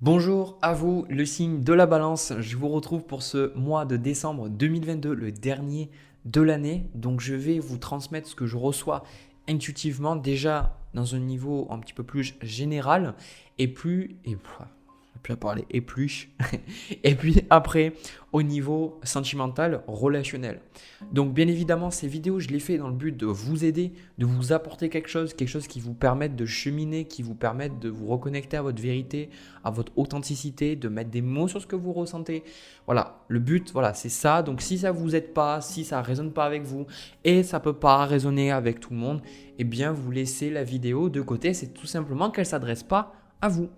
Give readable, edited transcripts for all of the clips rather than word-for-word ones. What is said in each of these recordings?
Bonjour à vous, le signe de la balance. Je vous retrouve pour ce mois de décembre 2022, le dernier de l'année. Donc je vais vous transmettre ce que je reçois intuitivement déjà dans un niveau un petit peu plus général plus à parler et plus et puis après au niveau sentimental relationnel. Donc bien évidemment ces vidéos je les fais dans le but de vous aider, de vous apporter quelque chose qui vous permette de cheminer, qui vous permette de vous reconnecter à votre vérité, à votre authenticité, de mettre des mots sur ce que vous ressentez. Voilà, le but, voilà, c'est ça. Donc si ça vous aide pas, si ça résonne pas avec vous et ça peut pas résonner avec tout le monde, eh bien vous laissez la vidéo de côté. C'est tout simplement qu'elle s'adresse pas à vous.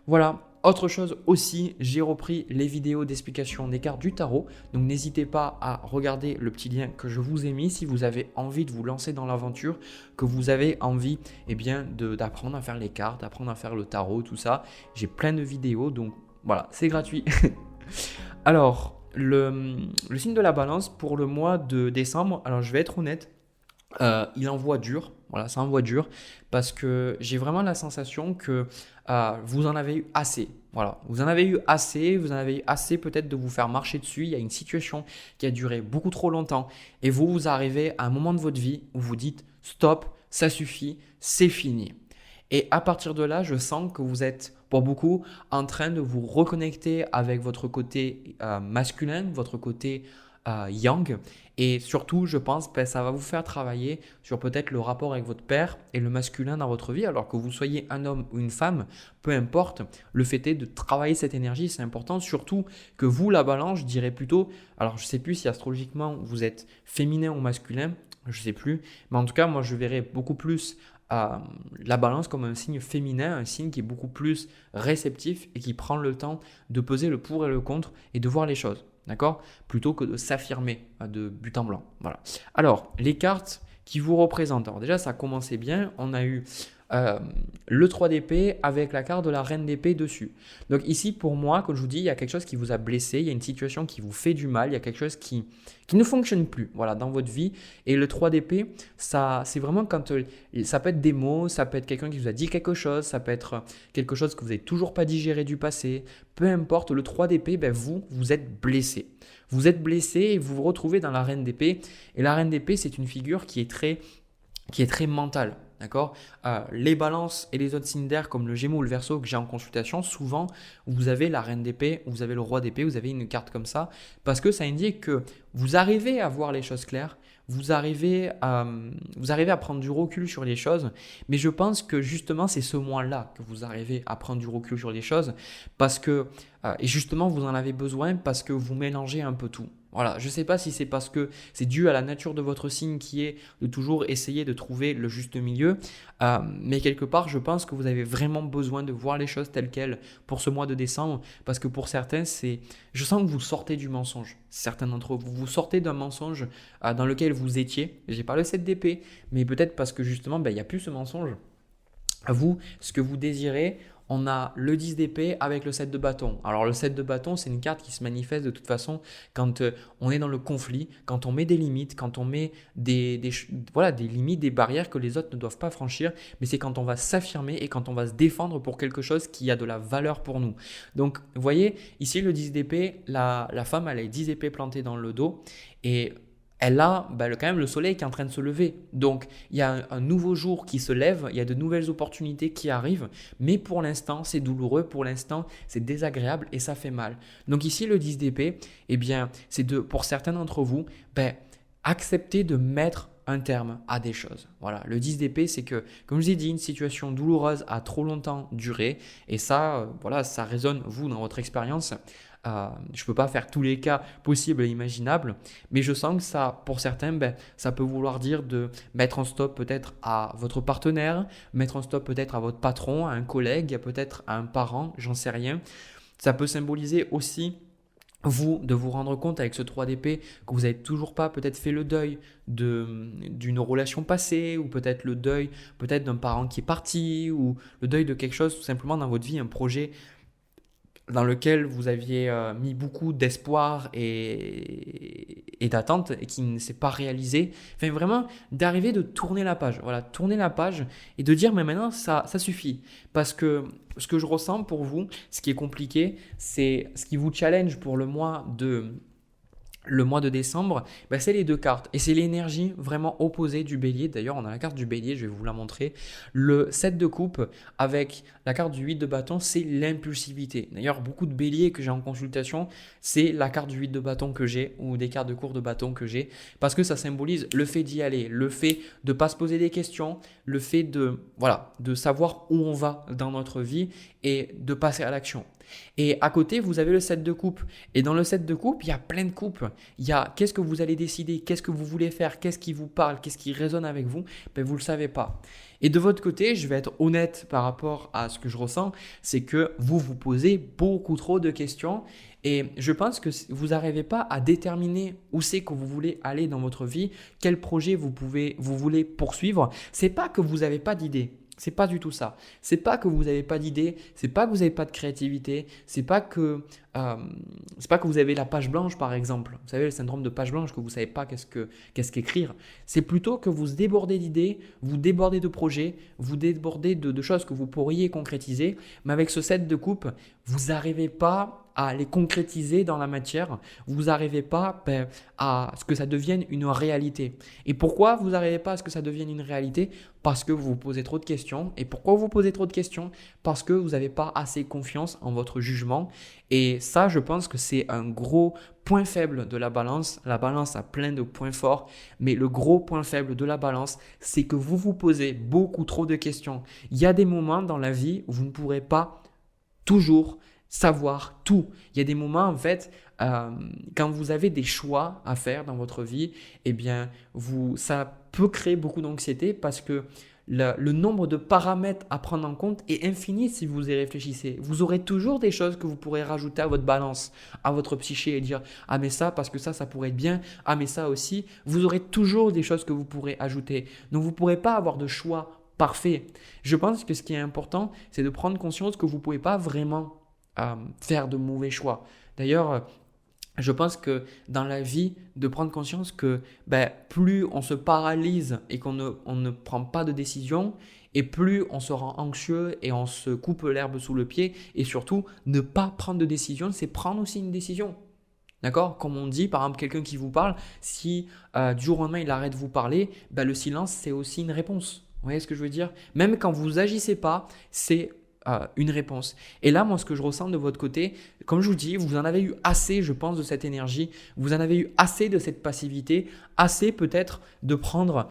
Voilà. Autre chose aussi, j'ai repris les vidéos d'explication des cartes du tarot. Donc n'hésitez pas à regarder le petit lien que je vous ai mis si vous avez envie de vous lancer dans l'aventure, que vous avez envie d'apprendre à faire les cartes, d'apprendre à faire le tarot, tout ça. J'ai plein de vidéos, donc voilà, c'est gratuit. Alors, le signe de la balance pour le mois de décembre, alors je vais être honnête, il envoie dur, voilà, ça envoie dur, parce que j'ai vraiment la sensation que vous en avez eu assez. Voilà, vous en avez eu assez peut-être de vous faire marcher dessus. Il y a une situation qui a duré beaucoup trop longtemps et vous arrivez à un moment de votre vie où vous dites stop, ça suffit, c'est fini. Et à partir de là, je sens que vous êtes, pour beaucoup, en train de vous reconnecter avec votre côté masculin, votre côté yang. Et surtout, je pense que ça va vous faire travailler sur peut-être le rapport avec votre père et le masculin dans votre vie. Alors que vous soyez un homme ou une femme, peu importe, le fait est de travailler cette énergie, c'est important. Surtout que vous, la balance, je dirais plutôt, alors je ne sais plus si astrologiquement vous êtes féminin ou masculin, je ne sais plus, mais en tout cas, moi je verrais beaucoup plus la balance comme un signe féminin, un signe qui est beaucoup plus réceptif et qui prend le temps de peser le pour et le contre et de voir les choses. D'accord? Plutôt que de s'affirmer de but en blanc. Voilà. Alors, les cartes qui vous représentent. Alors déjà, ça commençait bien. On a eu le 3 d'épée avec la carte de la reine d'épée dessus. Donc ici, pour moi, comme je vous dis, il y a quelque chose qui vous a blessé, il y a une situation qui vous fait du mal, il y a quelque chose qui ne fonctionne plus voilà, dans votre vie. Et le 3 d'épée, ça, c'est vraiment quand ça peut être des mots, ça peut être quelqu'un qui vous a dit quelque chose, ça peut être quelque chose que vous n'avez toujours pas digéré du passé. Peu importe, le 3 d'épée, ben vous êtes blessé. Vous êtes blessé et vous vous retrouvez dans la reine d'épée. Et la reine d'épée, c'est une figure qui est très mentale. D'accord? Les balances et les autres signes d'air comme le Gémeaux ou le Verseau que j'ai en consultation, souvent vous avez la reine d'épée, vous avez le roi d'épée, vous avez une carte comme ça parce que ça indique que vous arrivez à voir les choses claires, vous arrivez à prendre du recul sur les choses, mais je pense que justement c'est ce mois-là que vous arrivez à prendre du recul sur les choses parce que, et justement vous en avez besoin parce que vous mélangez un peu tout. Voilà, je ne sais pas si c'est parce que c'est dû à la nature de votre signe qui est de toujours essayer de trouver le juste milieu, mais quelque part je pense que vous avez vraiment besoin de voir les choses telles quelles pour ce mois de décembre parce que pour certains, je sens que vous sortez du mensonge. Certains d'entre vous, vous sortez d'un mensonge dans lequel vous étiez. J'ai pas le 7 d'épée, mais peut-être parce que justement, il n'y a plus ce mensonge. À vous, ce que vous désirez, on a le 10 d'épée avec le 7 de bâton. Alors le 7 de bâton, c'est une carte qui se manifeste de toute façon quand on est dans le conflit, quand on met des limites, quand on met voilà, des limites, des barrières que les autres ne doivent pas franchir, mais c'est quand on va s'affirmer et quand on va se défendre pour quelque chose qui a de la valeur pour nous. Donc vous voyez, ici le 10 d'épée, la femme, elle a les 10 épées plantées dans le dos et elle a quand même le soleil qui est en train de se lever. Donc, il y a un nouveau jour qui se lève, il y a de nouvelles opportunités qui arrivent, mais pour l'instant, c'est douloureux, pour l'instant, c'est désagréable et ça fait mal. Donc ici, le 10 d'épée, eh bien, pour certains d'entre vous, accepter de mettre un terme à des choses. Voilà, le 10 d'épée, c'est que, comme je vous ai dit, une situation douloureuse a trop longtemps duré et ça, voilà, ça résonne, vous, dans votre expérience. Je ne peux pas faire tous les cas possibles et imaginables, mais je sens que ça, pour certains, ça peut vouloir dire de mettre un stop peut-être à votre partenaire, mettre un stop peut-être à votre patron, à un collègue, peut-être à un parent, j'en sais rien. Ça peut symboliser aussi de vous rendre compte avec ce 3 d'épée que vous n'avez toujours pas peut-être fait le deuil d'une relation passée ou peut-être le deuil peut-être d'un parent qui est parti ou le deuil de quelque chose tout simplement dans votre vie, un projet dans lequel vous aviez mis beaucoup d'espoir et d'attente et qui ne s'est pas réalisé. Enfin, vraiment, d'arriver de tourner la page. Voilà, tourner la page et de dire, mais maintenant, ça suffit. Parce que ce que je ressens pour vous, ce qui est compliqué, c'est ce qui vous challenge pour le mois de décembre, ben c'est les deux cartes. Et c'est l'énergie vraiment opposée du bélier. D'ailleurs, on a la carte du bélier, je vais vous la montrer. Le 7 de coupe avec la carte du 8 de bâton, c'est l'impulsivité. D'ailleurs, beaucoup de béliers que j'ai en consultation, c'est la carte du 8 de bâton que j'ai ou des cartes de cours de bâton que j'ai. Parce que ça symbolise le fait d'y aller, le fait de ne pas se poser des questions, le fait de savoir où on va dans notre vie et de passer à l'action. Et à côté, vous avez le 7 de coupe. Et dans le 7 de coupe, il y a plein de coupes. Il y a qu'est-ce que vous allez décider, qu'est-ce que vous voulez faire, qu'est-ce qui vous parle, qu'est-ce qui résonne avec vous. Ben, vous ne le savez pas. Et de votre côté, je vais être honnête par rapport à ce que je ressens, c'est que vous posez beaucoup trop de questions. Et je pense que vous n'arrivez pas à déterminer où c'est que vous voulez aller dans votre vie, quel projet vous voulez poursuivre. C'est pas que vous n'avez pas d'idée. C'est pas du tout ça. C'est pas que vous n'avez pas d'idée, c'est pas que vous n'avez pas de créativité, c'est pas que vous avez la page blanche par exemple. Vous savez le syndrome de page blanche que vous savez pas qu'est-ce qu'écrire. C'est plutôt que vous débordez d'idées, vous débordez de projets, vous débordez de choses que vous pourriez concrétiser, mais avec ce set de coupe, vous n'arrivez pas à les concrétiser dans la matière, vous n'arrivez pas à ce que ça devienne une réalité. Et pourquoi vous n'arrivez pas à ce que ça devienne une réalité? Parce que vous vous posez trop de questions. Et pourquoi vous posez trop de questions? Parce que vous n'avez pas assez confiance en votre jugement. Et ça, je pense que c'est un gros point faible de la balance. La balance a plein de points forts, mais le gros point faible de la balance, c'est que vous vous posez beaucoup trop de questions. Il y a des moments dans la vie où vous ne pourrez pas toujours savoir tout. Il y a des moments, en fait, quand vous avez des choix à faire dans votre vie, eh bien, ça peut créer beaucoup d'anxiété parce que le nombre de paramètres à prendre en compte est infini si vous y réfléchissez. Vous aurez toujours des choses que vous pourrez rajouter à votre balance, à votre psyché et dire « Ah mais ça, parce que ça pourrait être bien. Ah mais ça aussi. » Vous aurez toujours des choses que vous pourrez ajouter. Donc, vous ne pourrez pas avoir de choix parfait. Je pense que ce qui est important, c'est de prendre conscience que vous ne pouvez pas vraiment faire de mauvais choix. D'ailleurs, je pense que dans la vie, de prendre conscience que plus on se paralyse et qu'on ne prend pas de décision, et plus on se rend anxieux et on se coupe l'herbe sous le pied, et surtout, ne pas prendre de décision, c'est prendre aussi une décision. D'accord? Comme on dit, par exemple, quelqu'un qui vous parle, si du jour au lendemain il arrête de vous parler, le silence c'est aussi une réponse. Vous voyez ce que je veux dire? Même quand vous agissez pas, c'est une réponse. Et là, moi, ce que je ressens de votre côté, comme je vous dis, vous en avez eu assez, je pense, de cette énergie. Vous en avez eu assez de cette passivité, assez peut-être de prendre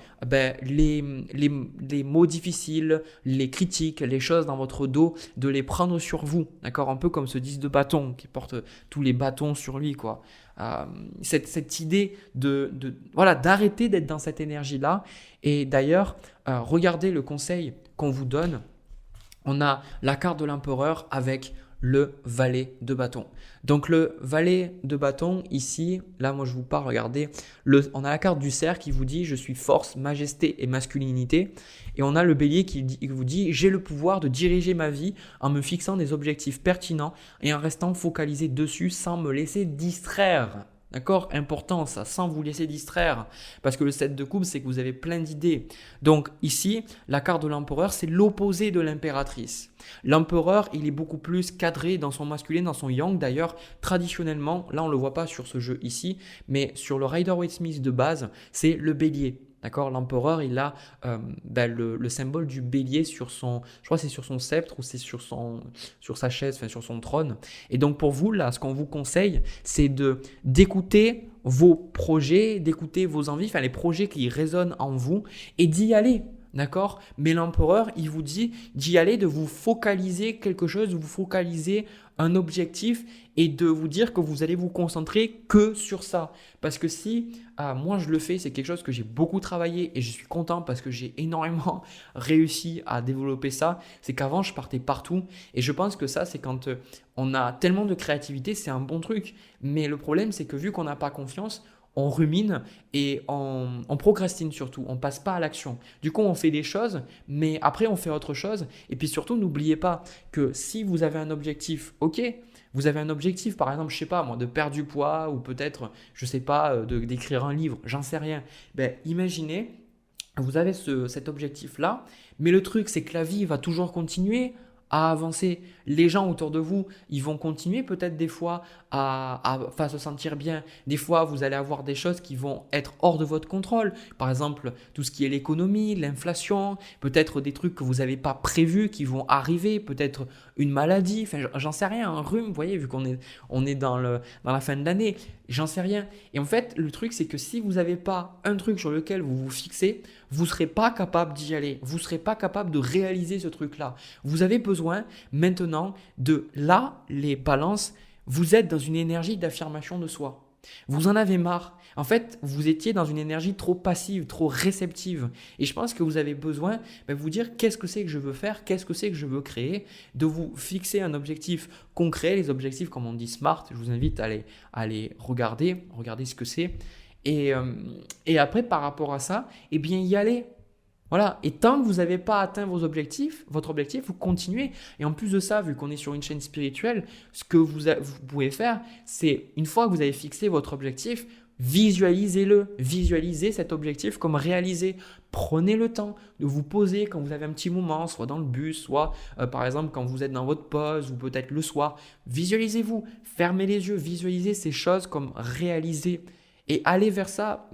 les mots difficiles, les critiques, les choses dans votre dos, de les prendre sur vous. D'accord? Un peu comme ce 10 de bâton qui porte tous les bâtons sur lui, quoi. Cette idée d'arrêter d'être dans cette énergie-là. Et d'ailleurs, regardez le conseil qu'on vous donne. On a la carte de l'empereur avec le valet de bâton. Donc le valet de bâton ici, là moi je vous parle, regardez, on a la carte du cerf qui vous dit je suis force, majesté et masculinité. Et on a le bélier qui vous dit j'ai le pouvoir de diriger ma vie en me fixant des objectifs pertinents et en restant focalisé dessus sans me laisser distraire. D'accord? Important ça, sans vous laisser distraire. Parce que le 7 de coupe, c'est que vous avez plein d'idées. Donc ici, la carte de l'empereur, c'est l'opposé de l'impératrice. L'empereur, il est beaucoup plus cadré dans son masculin, dans son yang. D'ailleurs, traditionnellement, là on ne le voit pas sur ce jeu ici, mais sur le Rider-Waite-Smith de base, c'est le bélier. D'accord, l'empereur, il a le symbole du bélier sur son, je crois que c'est sur son sceptre ou c'est sur sa chaise, enfin sur son trône. Et donc pour vous, là, ce qu'on vous conseille, c'est d'écouter vos projets, d'écouter vos envies, enfin les projets qui résonnent en vous et d'y aller. D'accord? Mais l'empereur, il vous dit d'y aller, de vous focaliser quelque chose, de vous focaliser un objectif et de vous dire que vous allez vous concentrer que sur ça. Parce que si moi je le fais, c'est quelque chose que j'ai beaucoup travaillé et je suis content parce que j'ai énormément réussi à développer ça. C'est qu'avant, je partais partout et je pense que ça, c'est quand on a tellement de créativité, c'est un bon truc. Mais le problème, c'est que vu qu'on n'a pas confiance, on rumine et on procrastine surtout, on passe pas à l'action. Du coup, on fait des choses, mais après, on fait autre chose. Et puis surtout, n'oubliez pas que si vous avez un objectif, ok, vous avez un objectif, par exemple, je sais pas moi, de perdre du poids ou peut-être, je sais pas, d'écrire un livre, j'en sais rien. Ben, imaginez, vous avez cet objectif-là, mais le truc, c'est que la vie va toujours continuer à avancer. Les gens autour de vous, ils vont continuer peut-être des fois à se sentir bien. Des fois, vous allez avoir des choses qui vont être hors de votre contrôle. Par exemple, tout ce qui est l'économie, l'inflation, peut-être des trucs que vous n'avez pas prévus qui vont arriver, peut-être une maladie, enfin, j'en sais rien, un rhume, vous voyez, vu qu'on est dans la fin de l'année, j'en sais rien. Et en fait, le truc, c'est que si vous n'avez pas un truc sur lequel vous vous fixez, vous ne serez pas capable d'y aller. Vous ne serez pas capable de réaliser ce truc-là. Vous avez besoin maintenant de là, les balances, vous êtes dans une énergie d'affirmation de soi. Vous en avez marre. En fait, vous étiez dans une énergie trop passive, trop réceptive. Et je pense que vous avez besoin de vous dire qu'est-ce que c'est que je veux faire, qu'est-ce que c'est que je veux créer, de vous fixer un objectif concret. Les objectifs, comme on dit SMART, je vous invite à aller regarder ce que c'est. Et après, par rapport à ça, eh bien, y aller. Voilà. Et tant que vous n'avez pas atteint votre objectif, vous continuez. Et en plus de ça, vu qu'on est sur une chaîne spirituelle, ce que vous pouvez faire, c'est une fois que vous avez fixé votre objectif, visualisez-le. Visualisez cet objectif comme réalisé. Prenez le temps de vous poser quand vous avez un petit moment, soit dans le bus, soit par exemple quand vous êtes dans votre pause ou peut-être le soir. Visualisez-vous. Fermez les yeux. Visualisez ces choses comme réalisées. Et allez vers ça,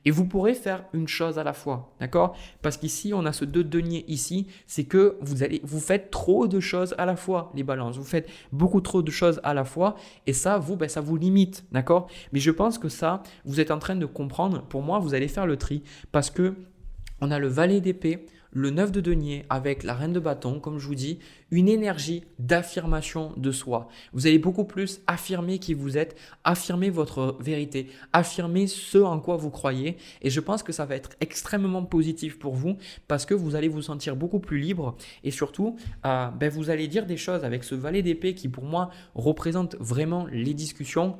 et vous pourrez faire une chose à la fois, d'accord? Parce qu'ici, on a ce 2 deniers ici, c'est que vous faites trop de choses à la fois, les balances. Vous faites beaucoup trop de choses à la fois et ça, ça vous limite, d'accord? Mais je pense que ça, vous êtes en train de comprendre. Pour moi, vous allez faire le tri parce que on a le valet d'épée, le 9 de denier avec la reine de bâton, comme je vous dis, une énergie d'affirmation de soi. Vous allez beaucoup plus affirmer qui vous êtes, affirmer votre vérité, affirmer ce en quoi vous croyez. Et je pense que ça va être extrêmement positif pour vous parce que vous allez vous sentir beaucoup plus libre et surtout, vous allez dire des choses avec ce valet d'épée qui pour moi représente vraiment les discussions.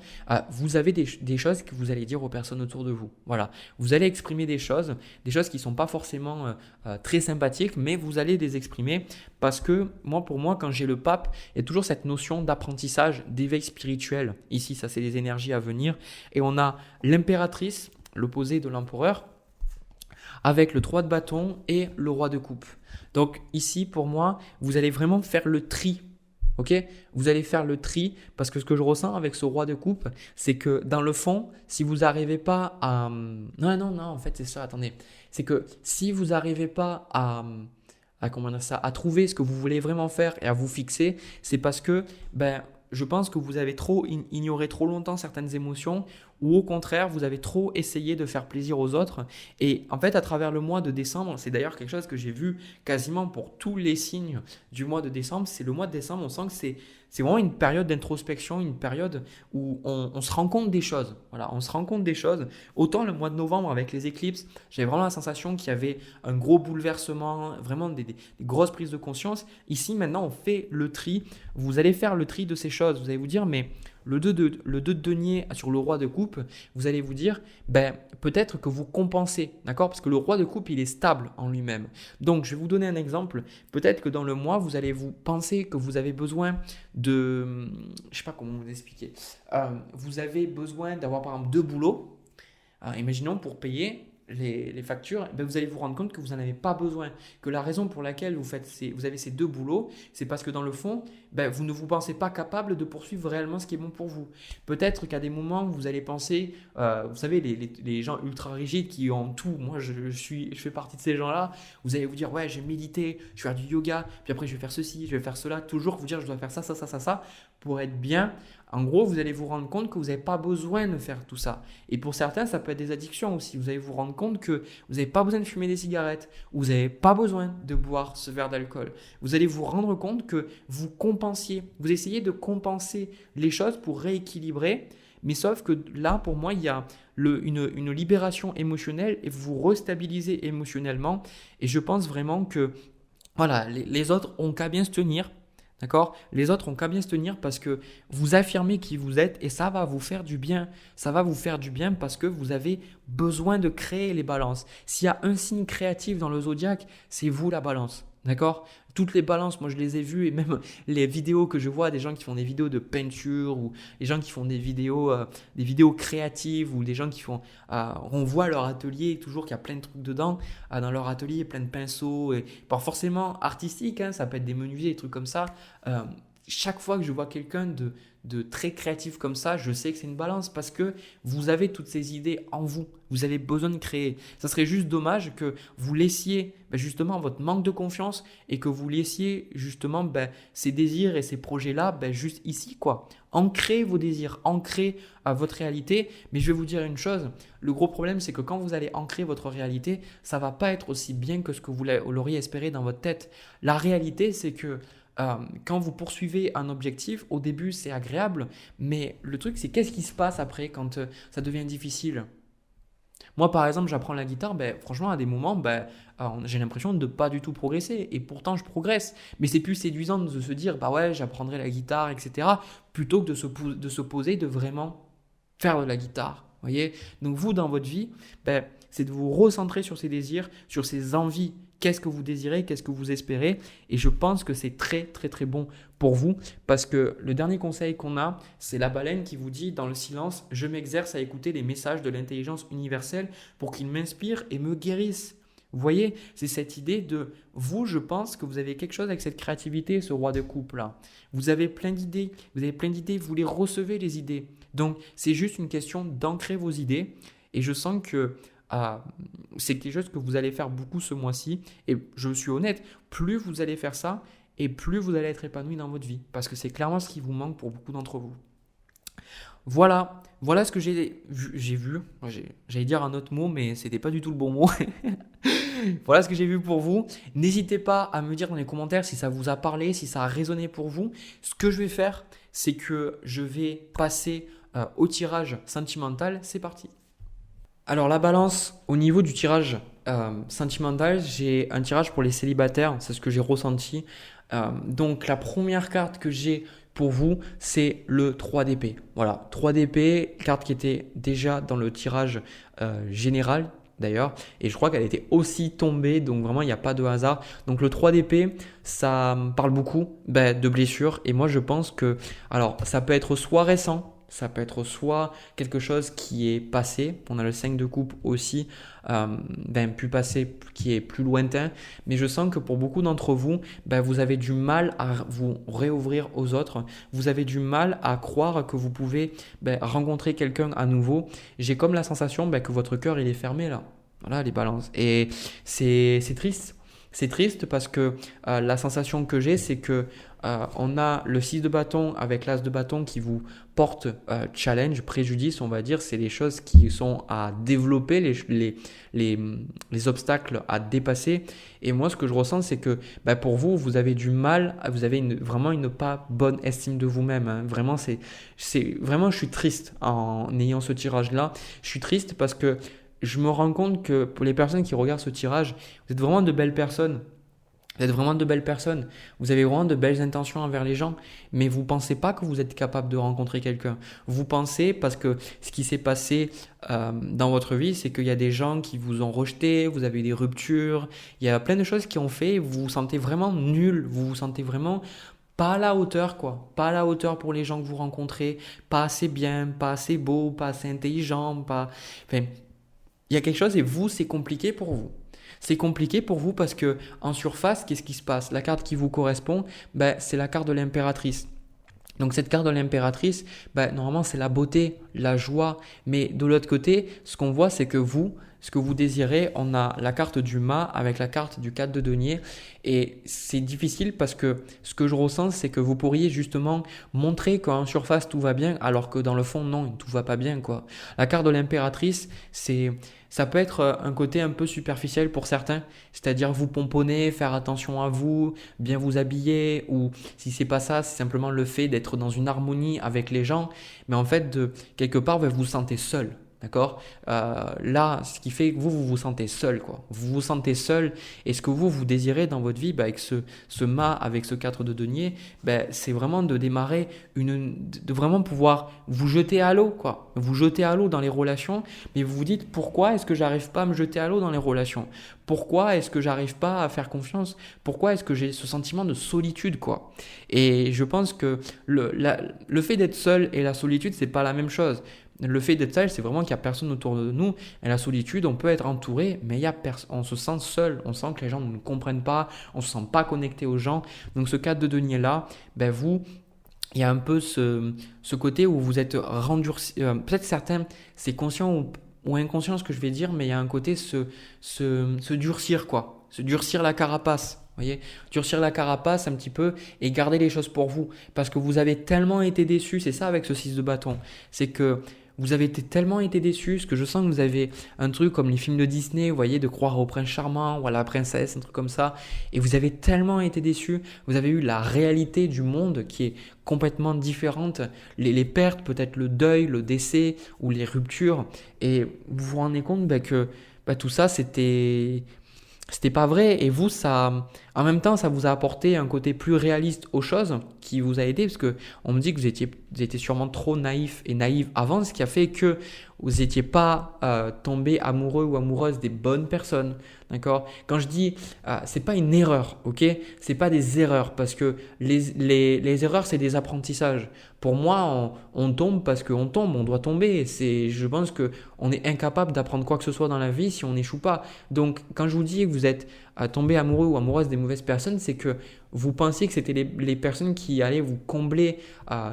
Vous avez des choses que vous allez dire aux personnes autour de vous. Voilà, vous allez exprimer des choses qui ne sont pas forcément très sympathiques, mais vous allez les exprimer parce que pour moi, quand j'ai le pape, il y a toujours cette notion d'apprentissage, d'éveil spirituel. Ici, ça c'est les énergies à venir. Et on a l'impératrice, l'opposé de l'empereur, avec le 3 de bâton et le roi de coupe. Donc ici, pour moi, vous allez vraiment faire le tri. Ok, vous allez faire le tri parce que ce que je ressens avec ce roi de coupe, c'est que dans le fond, si vous n'arrivez pas à… Non, en fait c'est ça, attendez. C'est que si vous n'arrivez pas à trouver ce que vous voulez vraiment faire et à vous fixer, c'est parce que je pense que vous avez trop ignoré trop longtemps certaines émotions ou au contraire, vous avez trop essayé de faire plaisir aux autres. Et en fait, à travers le mois de décembre, c'est d'ailleurs quelque chose que j'ai vu quasiment pour tous les signes du mois de décembre, c'est le mois de décembre, on sent que c'est vraiment une période d'introspection, une période où on se rend compte des choses. Voilà, on se rend compte des choses. Autant le mois de novembre avec les éclipses, j'avais vraiment la sensation qu'il y avait un gros bouleversement, vraiment des grosses prises de conscience. Ici, maintenant, on fait le tri. Vous allez faire le tri de ces choses. Vous allez vous dire, mais le 2 de denier sur le roi de coupe, vous allez vous dire, peut-être que vous compensez, d'accord? Parce que le roi de coupe, il est stable en lui-même. Donc, je vais vous donner un exemple. Peut-être que dans le mois, vous allez vous penser que vous avez besoin de… Je ne sais pas comment vous expliquer. Vous avez besoin d'avoir par exemple 2 boulots. Imaginons pour payer les factures, vous allez vous rendre compte que vous n'en avez pas besoin. Que la raison pour laquelle vous avez ces 2 boulots, c'est parce que dans le fond, vous ne vous pensez pas capable de poursuivre réellement ce qui est bon pour vous. Peut-être qu'à des moments, vous allez penser, vous savez, les gens ultra rigides qui ont tout, moi je fais partie de ces gens-là, vous allez vous dire, ouais, j'ai médité, je vais faire du yoga, puis après je vais faire ceci, je vais faire cela, toujours vous dire, je dois faire ça, pour être bien. En gros, vous allez vous rendre compte que vous n'avez pas besoin de faire tout ça. Et pour certains, ça peut être des addictions aussi. Vous allez vous rendre compte que vous n'avez pas besoin de fumer des cigarettes ou vous n'avez pas besoin de boire ce verre d'alcool. Vous allez vous rendre compte que vous compensiez. Vous essayez de compenser les choses pour rééquilibrer. Mais sauf que là, pour moi, il y a une libération émotionnelle et vous restabilisez émotionnellement. Et je pense vraiment que voilà, les autres ont qu'à bien se tenir. D'accord? Les autres ont qu'à bien se tenir parce que vous affirmez qui vous êtes et ça va vous faire du bien. Ça va vous faire du bien parce que vous avez besoin de créer les balances. S'il y a un signe créatif dans le zodiaque, c'est vous la balance. D'accord? Toutes les balances, moi je les ai vues et même les vidéos que je vois des gens qui font des vidéos de peinture ou les gens qui font des vidéos créatives ou des gens qui font, on voit leur atelier toujours qu'il y a plein de trucs dedans, dans leur atelier plein de pinceaux et pas forcément artistique, hein, ça peut être des menuisiers, des trucs comme ça. Euh, Chaque fois que je vois quelqu'un de très créatif comme ça, je sais que c'est une balance parce que vous avez toutes ces idées en vous. Vous avez besoin de créer. Ça serait juste dommage que vous laissiez justement votre manque de confiance et que vous laissiez justement ces désirs et ces projets-là juste ici, quoi. Ancrez vos désirs, ancrez votre réalité. Mais je vais vous dire une chose, le gros problème c'est que quand vous allez ancrer votre réalité, ça va pas être aussi bien que ce que vous l'auriez espéré dans votre tête. La réalité c'est que quand vous poursuivez un objectif, au début c'est agréable, mais le truc c'est qu'est-ce qui se passe après quand ça devient difficile? Moi par exemple j'apprends la guitare, franchement à des moments j'ai l'impression de ne pas du tout progresser et pourtant je progresse. Mais c'est plus séduisant de se dire bah ouais j'apprendrai la guitare etc. plutôt que de se poser, de vraiment faire de la guitare. Voyez. Donc vous dans votre vie, c'est de vous recentrer sur ces désirs, sur ces envies. Qu'est-ce que vous désirez, qu'est-ce que vous espérez? Et je pense que c'est très très très bon pour vous parce que le dernier conseil qu'on a, c'est la baleine qui vous dit dans le silence, je m'exerce à écouter les messages de l'intelligence universelle pour qu'ils m'inspirent et me guérissent. Vous voyez, c'est cette idée de vous, je pense que vous avez quelque chose avec cette créativité, ce roi de coupe là. Vous avez plein d'idées, vous les recevez les idées. Donc c'est juste une question d'ancrer vos idées et je sens que c'est quelque chose que vous allez faire beaucoup ce mois-ci. Et je suis honnête, plus vous allez faire ça et plus vous allez être épanoui dans votre vie. Parce que c'est clairement ce qui vous manque pour beaucoup d'entre vous. Voilà ce que j'ai vu. J'allais dire un autre mot, mais c'était pas du tout le bon mot. Voilà ce que j'ai vu pour vous. N'hésitez pas à me dire dans les commentaires si ça vous a parlé, si ça a résonné pour vous. Ce que je vais faire, c'est que je vais passer au tirage sentimental. C'est parti. Alors la balance, au niveau du tirage sentimental, j'ai un tirage pour les célibataires, c'est ce que j'ai ressenti. Donc la première carte que j'ai pour vous, c'est le 3 d'épée. Voilà, 3 d'épée, carte qui était déjà dans le tirage général d'ailleurs. Et je crois qu'elle était aussi tombée, donc vraiment il n'y a pas de hasard. Donc le 3 d'épée, ça me parle beaucoup de blessures. Et moi je pense que, alors ça peut être soit récent, ça peut être soit quelque chose qui est passé, on a le 5 de coupe aussi, plus passé, qui est plus lointain, mais je sens que pour beaucoup d'entre vous, vous avez du mal à vous réouvrir aux autres, vous avez du mal à croire que vous pouvez rencontrer quelqu'un à nouveau. J'ai comme la sensation que votre cœur il est fermé là, voilà les balances, et c'est triste. C'est triste parce que la sensation que j'ai, c'est que on a le 6 de bâton avec l'as de bâton qui vous porte challenge, préjudice, on va dire. C'est les choses qui sont à développer, les obstacles à dépasser. Et moi, ce que je ressens, c'est que pour vous, vous avez du mal, vous avez vraiment une pas bonne estime de vous-même. Hein. Vraiment, vraiment, je suis triste en ayant ce tirage-là. Je suis triste parce que je me rends compte que pour les personnes qui regardent ce tirage, vous êtes vraiment de belles personnes. Vous êtes vraiment de belles personnes. Vous avez vraiment de belles intentions envers les gens, mais vous ne pensez pas que vous êtes capable de rencontrer quelqu'un. Vous pensez parce que ce qui s'est passé dans votre vie, c'est qu'il y a des gens qui vous ont rejeté, vous avez eu des ruptures, il y a plein de choses qui ont fait, vous vous sentez vraiment nul, vous vous sentez vraiment pas à la hauteur, quoi. Pas à la hauteur pour les gens que vous rencontrez, pas assez bien, pas assez beau, pas assez intelligent, Enfin, il y a quelque chose et vous, c'est compliqué pour vous. C'est compliqué pour vous parce que en surface, qu'est-ce qui se passe? La carte qui vous correspond, c'est la carte de l'impératrice. Donc cette carte de l'impératrice, normalement c'est la beauté, la joie. Mais de l'autre côté, ce qu'on voit, c'est que vous, ce que vous désirez, on a la carte du mât avec la carte du 4 de denier. Et c'est difficile parce que ce que je ressens, c'est que vous pourriez justement montrer qu'en surface tout va bien, alors que dans le fond, non, tout va pas bien, quoi. La carte de l'impératrice, ça peut être un côté un peu superficiel pour certains, c'est-à-dire vous pomponner, faire attention à vous, bien vous habiller, ou si c'est pas ça, c'est simplement le fait d'être dans une harmonie avec les gens, mais en fait, quelque part, vous vous sentez seul. D'accord? Là, ce qui fait que vous vous sentez seul, quoi. Vous vous sentez seul et ce que vous désirez dans votre vie, avec ce mât, avec ce 4 de denier, c'est vraiment de démarrer, de vraiment pouvoir vous jeter à l'eau, quoi. Vous jeter à l'eau dans les relations, mais vous vous dites pourquoi est-ce que j'arrive pas à me jeter à l'eau dans les relations? Pourquoi est-ce que j'arrive pas à faire confiance? Pourquoi est-ce que j'ai ce sentiment de solitude, quoi? Et je pense que le fait d'être seul et la solitude, c'est pas la même chose. Le fait d'être seul, c'est vraiment qu'il n'y a personne autour de nous. Et la solitude, on peut être entouré, mais on se sent seul. On sent que les gens ne nous comprennent pas, on ne se sent pas connecté aux gens. Donc ce 4 de denier-là, il y a un peu ce côté où vous êtes rendurci. Peut-être certains, c'est conscient ou inconscient ce que je vais dire, mais il y a un côté se durcir, quoi. Se durcir la carapace. Vous voyez, durcir la carapace un petit peu et garder les choses pour vous. Parce que vous avez tellement été déçus, c'est ça avec ce 6 de bâton. C'est que vous avez tellement été déçus, parce que je sens que vous avez un truc comme les films de Disney, vous voyez, de croire au prince charmant ou à la princesse, un truc comme ça. Et vous avez tellement été déçus, vous avez eu la réalité du monde qui est complètement différente. Les pertes, peut-être le deuil, le décès ou les ruptures. Et vous vous rendez compte que tout ça, c'était pas vrai. Et vous, en même temps, ça vous a apporté un côté plus réaliste aux choses qui vous a aidé, parce que on me dit que vous étiez sûrement trop naïf et naïve avant, ce qui a fait que vous n'étiez pas tombé amoureux ou amoureuse des bonnes personnes. D'accord? Quand je dis, c'est pas une erreur, ok? C'est pas des erreurs, parce que les erreurs, c'est des apprentissages. Pour moi, on tombe parce qu'on tombe, on doit tomber. Je pense qu'on est incapable d'apprendre quoi que ce soit dans la vie si on n'échoue pas. Donc, quand je vous dis que vous êtes tombé amoureux ou amoureuse des mauvaises personnes, c'est que vous pensiez que c'était les personnes qui allaient vous combler,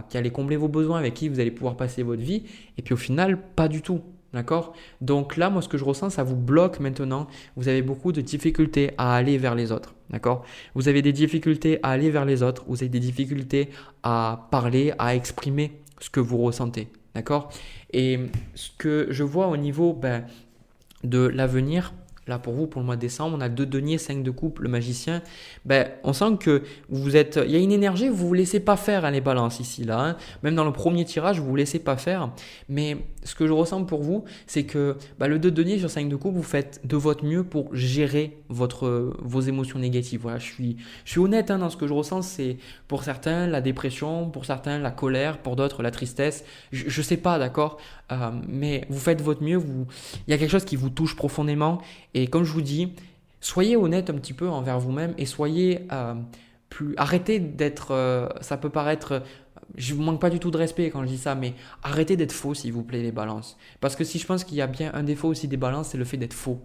qui allaient combler vos besoins, avec qui vous allez pouvoir passer votre vie. Et puis au final, pas du tout. D'accord? Donc là, moi, ce que je ressens, ça vous bloque maintenant. Vous avez beaucoup de difficultés à aller vers les autres. D'accord? Vous avez des difficultés à aller vers les autres. Vous avez des difficultés à parler, à exprimer ce que vous ressentez. D'accord? Et ce que je vois au niveau de l'avenir, là pour vous, pour le mois de décembre, on a 2 deniers, 5 de coupe, le magicien. On sent que il y a une énergie, vous ne vous laissez pas faire, les balances ici, là. Hein. Même dans le premier tirage, vous ne vous laissez pas faire. Mais ce que je ressens pour vous, c'est que le 2 denier sur 5 de coupe, vous faites de votre mieux pour gérer vos émotions négatives. Voilà, je suis honnête dans ce que je ressens. C'est pour certains la dépression, pour certains la colère, pour d'autres la tristesse. Je ne sais pas, d'accord? Mais vous faites votre mieux. Il y a quelque chose qui vous touche profondément. Et comme je vous dis, soyez honnête un petit peu envers vous-même et soyez arrêtez d'être, ça peut paraître, je vous manque pas du tout de respect quand je dis ça, mais arrêtez d'être faux s'il vous plaît les balances. Parce que si je pense qu'il y a bien un défaut aussi des balances, c'est le fait d'être faux.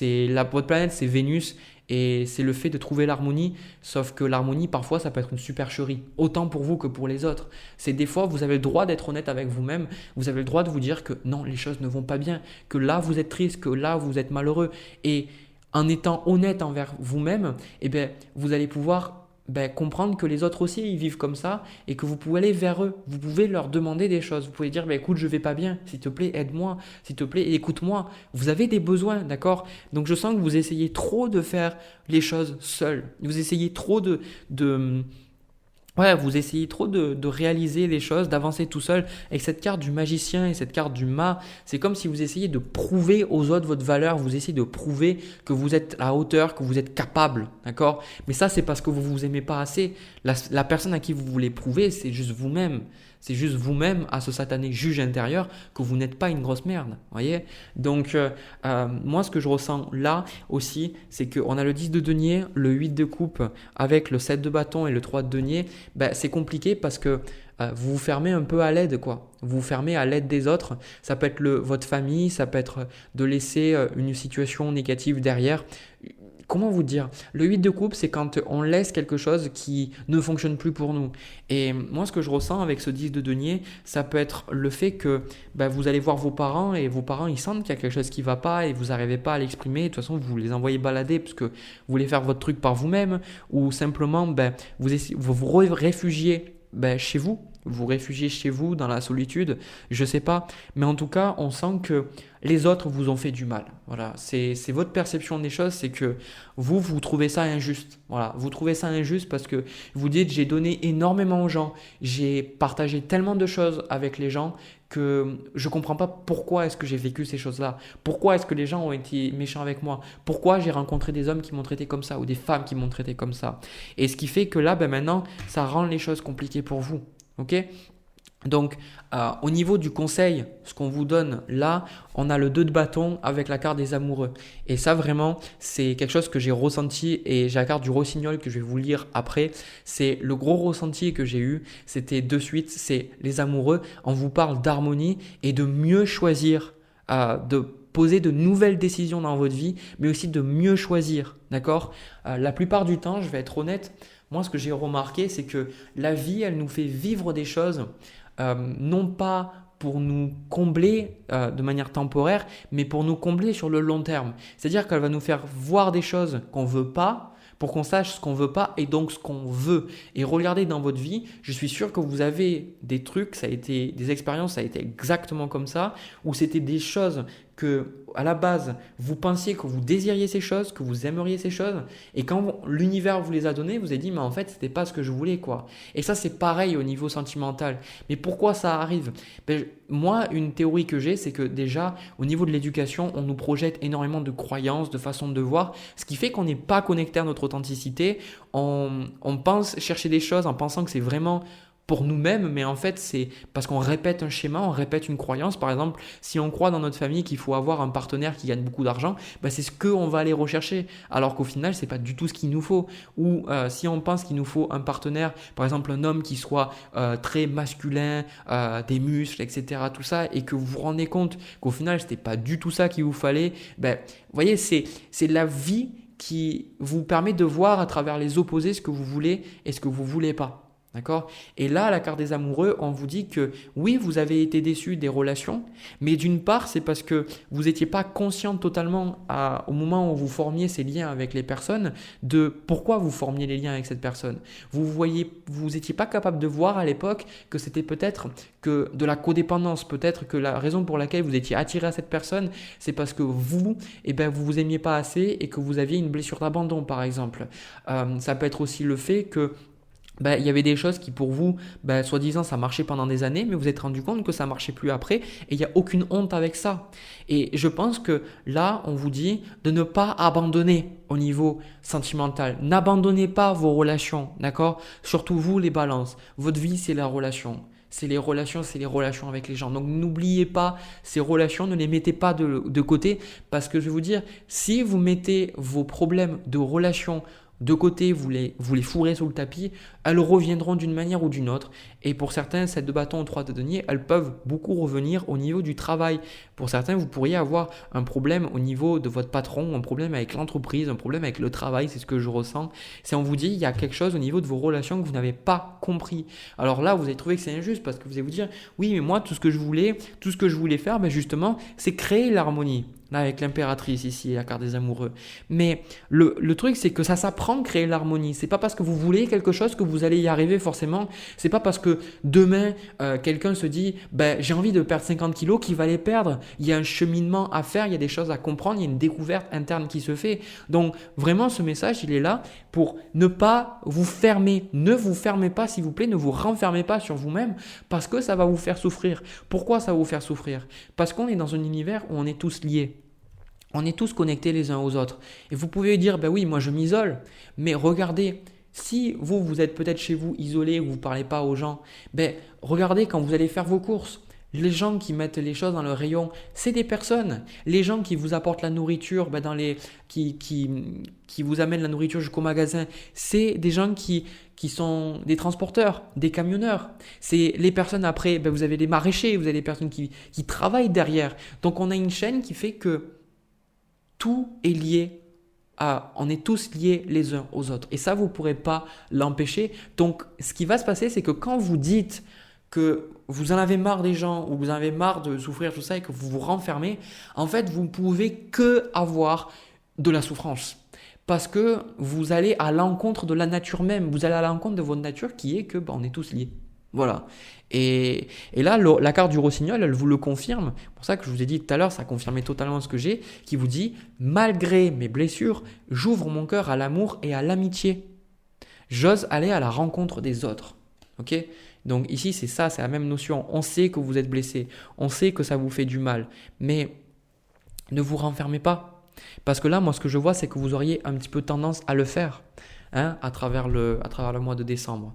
Votre planète, c'est Vénus et c'est le fait de trouver l'harmonie, sauf que l'harmonie parfois ça peut être une supercherie, autant pour vous que pour les autres. C'est des fois vous avez le droit d'être honnête avec vous-même, vous avez le droit de vous dire que non, les choses ne vont pas bien, que là vous êtes triste, que là vous êtes malheureux, et en étant honnête envers vous-même, vous allez pouvoir comprendre que les autres aussi ils vivent comme ça et que vous pouvez aller vers eux, vous pouvez leur demander des choses, vous pouvez dire écoute je vais pas bien, s'il te plaît aide-moi, s'il te plaît écoute-moi, vous avez des besoins, d'accord? Donc je sens que vous essayez trop de faire les choses seul, vous essayez trop vous essayez trop de réaliser les choses, d'avancer tout seul. Avec cette carte du magicien et cette carte du mât, c'est comme si vous essayez de prouver aux autres votre valeur, vous essayez de prouver que vous êtes à la hauteur, que vous êtes capable, d'accord? Mais ça, c'est parce que vous ne vous aimez pas assez. La personne à qui vous voulez prouver, c'est juste vous-même. C'est juste vous-même, à ce satané juge intérieur, que vous n'êtes pas une grosse merde. Voyez? Donc, moi, ce que je ressens là aussi, c'est qu'on a le 10 de denier, le 8 de coupe avec le 7 de bâton et le 3 de denier. C'est compliqué parce que vous vous fermez un peu à l'aide, quoi. Vous vous fermez à l'aide des autres. Ça peut être votre famille, ça peut être de laisser une situation négative derrière. Comment vous dire? Le 8 de coupe, c'est quand on laisse quelque chose qui ne fonctionne plus pour nous. Et moi, ce que je ressens avec ce 10 de denier, ça peut être le fait que vous allez voir vos parents et vos parents, ils sentent qu'il y a quelque chose qui ne va pas et vous n'arrivez pas à l'exprimer. De toute façon, vous les envoyez balader parce que vous voulez faire votre truc par vous-même ou simplement vous vous réfugiez chez vous. vous réfugiez chez vous dans la solitude, je sais pas, mais en tout cas, on sent que les autres vous ont fait du mal. Voilà, c'est votre perception des choses, c'est que vous trouvez ça injuste. Voilà, vous trouvez ça injuste parce que vous dites j'ai donné énormément aux gens, j'ai partagé tellement de choses avec les gens que je comprends pas pourquoi est-ce que j'ai vécu ces choses-là. Pourquoi est-ce que les gens ont été méchants avec moi? Pourquoi j'ai rencontré des hommes qui m'ont traité comme ça ou des femmes qui m'ont traité comme ça? Et ce qui fait que là, maintenant, ça rend les choses compliquées pour vous. Ok? Donc, au niveau du conseil, ce qu'on vous donne là, on a le 2 de bâton avec la carte des amoureux. Et ça, vraiment, c'est quelque chose que j'ai ressenti et j'ai la carte du rossignol que je vais vous lire après. C'est le gros ressenti que j'ai eu. C'était de suite, c'est les amoureux. On vous parle d'harmonie et de mieux choisir, de poser de nouvelles décisions dans votre vie, mais aussi de mieux choisir. D'accord? La plupart du temps, je vais être honnête, moi, ce que j'ai remarqué, c'est que la vie, elle nous fait vivre des choses non pas pour nous combler de manière temporaire, mais pour nous combler sur le long terme. C'est-à-dire qu'elle va nous faire voir des choses qu'on ne veut pas, pour qu'on sache ce qu'on ne veut pas et donc ce qu'on veut. Et regardez dans votre vie, je suis sûr que vous avez des trucs, ça a été des expériences, ça a été exactement comme ça, où c'était des choses que à la base, vous pensiez que vous désiriez ces choses, que vous aimeriez ces choses, et quand l'univers vous les a données, vous avez dit mais en fait c'était pas ce que je voulais quoi. Et ça c'est pareil au niveau sentimental. Mais pourquoi ça arrive? Moi, une théorie que j'ai, c'est que déjà au niveau de l'éducation, on nous projette énormément de croyances, de façons de voir, ce qui fait qu'on n'est pas connecté à notre authenticité. On pense chercher des choses en pensant que c'est vraiment pour nous-mêmes, mais en fait, c'est parce qu'on répète un schéma, on répète une croyance. Par exemple, si on croit dans notre famille qu'il faut avoir un partenaire qui gagne beaucoup d'argent, c'est ce qu'on va aller rechercher, alors qu'au final, c'est pas du tout ce qu'il nous faut. Ou si on pense qu'il nous faut un partenaire, par exemple un homme qui soit très masculin, des muscles, etc., tout ça, et que vous vous rendez compte qu'au final, c'était pas du tout ça qu'il vous fallait, vous voyez, c'est la vie qui vous permet de voir à travers les opposés ce que vous voulez et ce que vous voulez pas. D'accord? Et là, à la carte des amoureux, on vous dit que oui, vous avez été déçu des relations, mais d'une part, c'est parce que vous n'étiez pas conscient totalement au moment où vous formiez ces liens avec les personnes de pourquoi vous formiez les liens avec cette personne. Vous n'étiez pas capable de voir à l'époque que c'était peut-être que de la codépendance, peut-être que la raison pour laquelle vous étiez attiré à cette personne, c'est parce que vous vous aimiez pas assez et que vous aviez une blessure d'abandon, par exemple. Ça peut être aussi le fait que il y avait des choses qui pour vous, soi-disant, ça marchait pendant des années, mais vous vous êtes rendu compte que ça marchait plus après et il n'y a aucune honte avec ça. Et je pense que là, on vous dit de ne pas abandonner au niveau sentimental. N'abandonnez pas vos relations, d'accord? Surtout vous, les balances. Votre vie, c'est la relation. C'est les relations avec les gens. Donc n'oubliez pas ces relations, ne les mettez pas de côté parce que je vais vous dire, si vous mettez vos problèmes de relations de côté, vous les fourrez sous le tapis, elles reviendront d'une manière ou d'une autre. Et pour certains, ces 2 bâtons aux 3 de denier, elles peuvent beaucoup revenir au niveau du travail. Pour certains, vous pourriez avoir un problème au niveau de votre patron, un problème avec l'entreprise, un problème avec le travail, c'est ce que je ressens. C'est on vous dit, il y a quelque chose au niveau de vos relations que vous n'avez pas compris. Alors là, vous allez trouver que c'est injuste parce que vous allez vous dire, oui, mais moi, tout ce que je voulais faire, justement, c'est créer l'harmonie. Là, avec l'impératrice ici, la carte des amoureux. Mais le truc, c'est que ça s'apprend créer l'harmonie. C'est pas parce que vous voulez quelque chose que vous allez y arriver forcément. C'est pas parce que demain, quelqu'un se dit j'ai envie de perdre 50 kilos qu'il va les perdre. Il y a un cheminement à faire, il y a des choses à comprendre, il y a une découverte interne qui se fait. Donc vraiment, ce message, il est là pour ne pas vous fermer. Ne vous fermez pas, s'il vous plaît, ne vous renfermez pas sur vous-même parce que ça va vous faire souffrir. Pourquoi ça va vous faire souffrir? Parce qu'on est dans un univers où on est tous liés. On est tous connectés les uns aux autres. Et vous pouvez dire, oui, moi je m'isole. Mais regardez, si vous êtes peut-être chez vous isolé, vous ne parlez pas aux gens, regardez quand vous allez faire vos courses. Les gens qui mettent les choses dans le rayon, c'est des personnes. Les gens qui vous apportent la nourriture, qui vous amènent la nourriture jusqu'au magasin, c'est des gens qui sont des transporteurs, des camionneurs. C'est les personnes après, vous avez les maraîchers, vous avez des personnes qui travaillent derrière. Donc on a une chaîne qui fait que tout est lié on est tous liés les uns aux autres. Et ça, vous ne pourrez pas l'empêcher. Donc, ce qui va se passer, c'est que quand vous dites que vous en avez marre des gens ou vous en avez marre de souffrir, tout ça, et que vous vous renfermez, en fait, vous ne pouvez que avoir de la souffrance. Parce que vous allez à l'encontre de la nature même. Vous allez à l'encontre de votre nature qui est que on est tous liés. Voilà. Et là, la carte du rossignol, elle vous le confirme. C'est pour ça que je vous ai dit tout à l'heure, ça confirmait totalement ce que j'ai, qui vous dit, malgré mes blessures, j'ouvre mon cœur à l'amour et à l'amitié. J'ose aller à la rencontre des autres. Ok? Donc ici, c'est ça, c'est la même notion. On sait que vous êtes blessé, on sait que ça vous fait du mal, mais ne vous renfermez pas. Parce que là, moi, ce que je vois, c'est que vous auriez un petit peu tendance à le faire, hein, à travers le mois de décembre.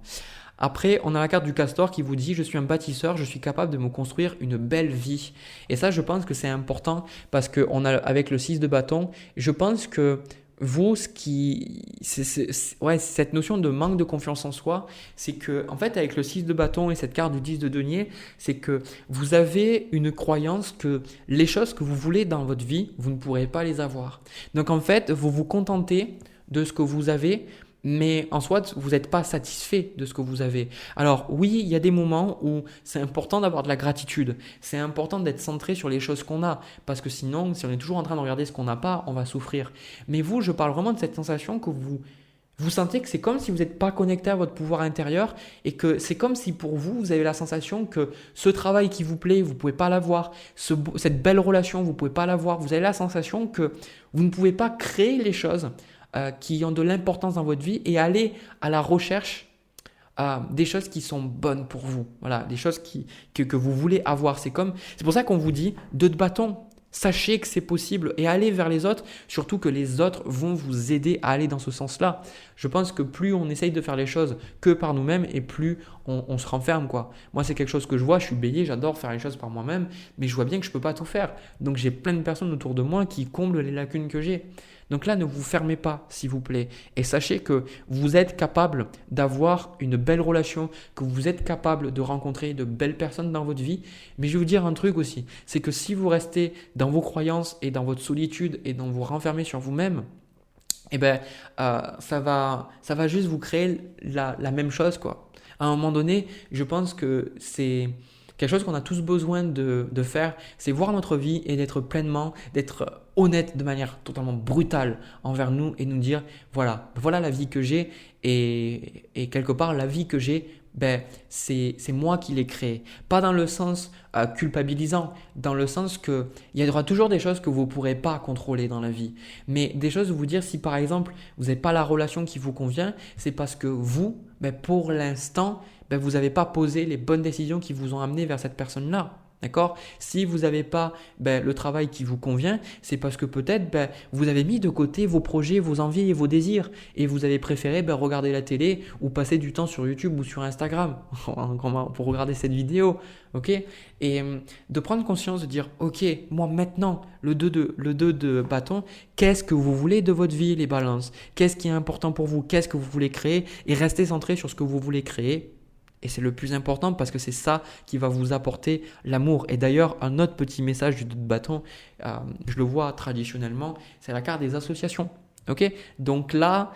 Après, on a la carte du castor qui vous dit « Je suis un bâtisseur, je suis capable de me construire une belle vie ». Et ça, je pense que c'est important parce qu'on a, avec le 6 de bâton, je pense que vous, cette notion de manque de confiance en soi, c'est que, en fait, avec le 6 de bâton et cette carte du 10 de denier, c'est que vous avez une croyance que les choses que vous voulez dans votre vie, vous ne pourrez pas les avoir. Donc, en fait, vous vous contentez de ce que vous avez, mais en soi, vous n'êtes pas satisfait de ce que vous avez. Alors oui, il y a des moments où c'est important d'avoir de la gratitude. C'est important d'être centré sur les choses qu'on a. Parce que sinon, si on est toujours en train de regarder ce qu'on n'a pas, on va souffrir. Mais vous, je parle vraiment de cette sensation que vous sentez que c'est comme si vous n'êtes pas connecté à votre pouvoir intérieur et que c'est comme si pour vous, vous avez la sensation que ce travail qui vous plaît, vous ne pouvez pas l'avoir. Cette belle relation, vous ne pouvez pas l'avoir. Vous avez la sensation que vous ne pouvez pas créer les choses qui ont de l'importance dans votre vie et aller à la recherche des choses qui sont bonnes pour vous. Voilà, des choses que vous voulez avoir. C'est pour ça qu'on vous dit 2 de bâton. Sachez que c'est possible et allez vers les autres, surtout que les autres vont vous aider à aller dans ce sens-là. Je pense que plus on essaye de faire les choses que par nous-mêmes et plus on se renferme, quoi. Moi, c'est quelque chose que je vois, je suis bélier, j'adore faire les choses par moi-même, mais je vois bien que je ne peux pas tout faire. Donc, j'ai plein de personnes autour de moi qui comblent les lacunes que j'ai. Donc là, ne vous fermez pas, s'il vous plaît. Et sachez que vous êtes capable d'avoir une belle relation, que vous êtes capable de rencontrer de belles personnes dans votre vie. Mais je vais vous dire un truc aussi, c'est que si vous restez dans vos croyances et dans votre solitude et dans vous renfermer sur vous-même, eh ben, ça va juste vous créer la même chose, quoi. À un moment donné, je pense que c'est quelque chose qu'on a tous besoin de faire, c'est voir notre vie et d'être honnête de manière totalement brutale envers nous et nous dire voilà la vie que j'ai et quelque part la vie que j'ai, c'est moi qui l'ai créée. Pas dans le sens culpabilisant, dans le sens que il y aura toujours des choses que vous ne pourrez pas contrôler dans la vie. Mais des choses où vous dire si par exemple vous n'avez pas la relation qui vous convient, c'est parce que vous, pour l'instant, vous n'avez pas posé les bonnes décisions qui vous ont amené vers cette personne-là. D'accord? Si vous n'avez pas le travail qui vous convient, c'est parce que peut-être vous avez mis de côté vos projets, vos envies et vos désirs et vous avez préféré regarder la télé ou passer du temps sur YouTube ou sur Instagram pour regarder cette vidéo. Ok? Et de prendre conscience, de dire ok, moi maintenant, le 2 de bâton, qu'est-ce que vous voulez de votre vie, les balances? Qu'est-ce qui est important pour vous? Qu'est-ce que vous voulez créer? Et restez centré sur ce que vous voulez créer. Et c'est le plus important parce que c'est ça qui va vous apporter l'amour. Et d'ailleurs, un autre petit message du 2 de bâton, je le vois traditionnellement, c'est la carte des associations. Ok? Donc là,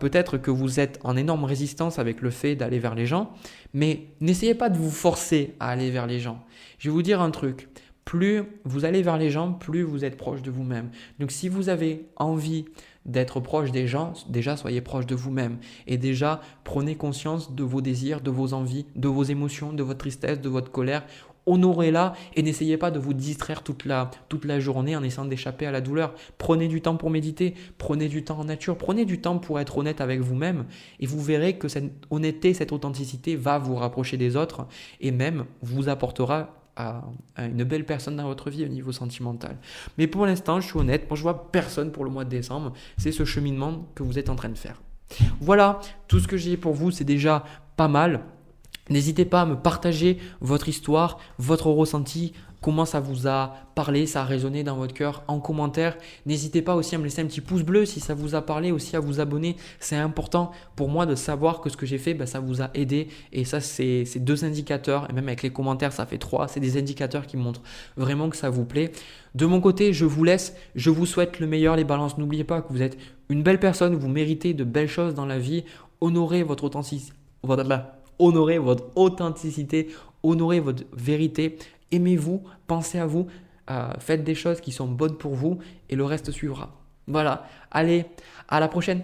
peut-être que vous êtes en énorme résistance avec le fait d'aller vers les gens, mais n'essayez pas de vous forcer à aller vers les gens. Je vais vous dire un truc. Plus vous allez vers les gens, plus vous êtes proche de vous-même. Donc si vous avez envie d'être proche des gens, déjà soyez proche de vous-même et déjà prenez conscience de vos désirs, de vos envies, de vos émotions, de votre tristesse, de votre colère. Honorez-la et n'essayez pas de vous distraire toute la journée en essayant d'échapper à la douleur. Prenez du temps pour méditer, prenez du temps en nature, prenez du temps pour être honnête avec vous-même et vous verrez que cette honnêteté, cette authenticité va vous rapprocher des autres et même vous apportera à une belle personne dans votre vie au niveau sentimental. Mais pour l'instant, je suis honnête, moi je vois personne pour le mois de décembre. C'est ce cheminement que vous êtes en train de faire. Voilà, tout ce que j'ai pour vous, c'est déjà pas mal. N'hésitez pas à me partager votre histoire, votre ressenti, comment ça vous a parlé, ça a résonné dans votre cœur en commentaire. N'hésitez pas aussi à me laisser un petit pouce bleu si ça vous a parlé, aussi à vous abonner. C'est important pour moi de savoir que ce que j'ai fait, ça vous a aidé. Et ça, c'est 2 indicateurs. Et même avec les commentaires, ça fait 3. C'est des indicateurs qui montrent vraiment que ça vous plaît. De mon côté, je vous laisse. Je vous souhaite le meilleur, les balances. N'oubliez pas que vous êtes une belle personne. Vous méritez de belles choses dans la vie. Honorez votre authenticité. Honorez votre authenticité, honorez votre vérité, aimez-vous, pensez à vous, faites des choses qui sont bonnes pour vous et le reste suivra. Voilà, allez, à la prochaine.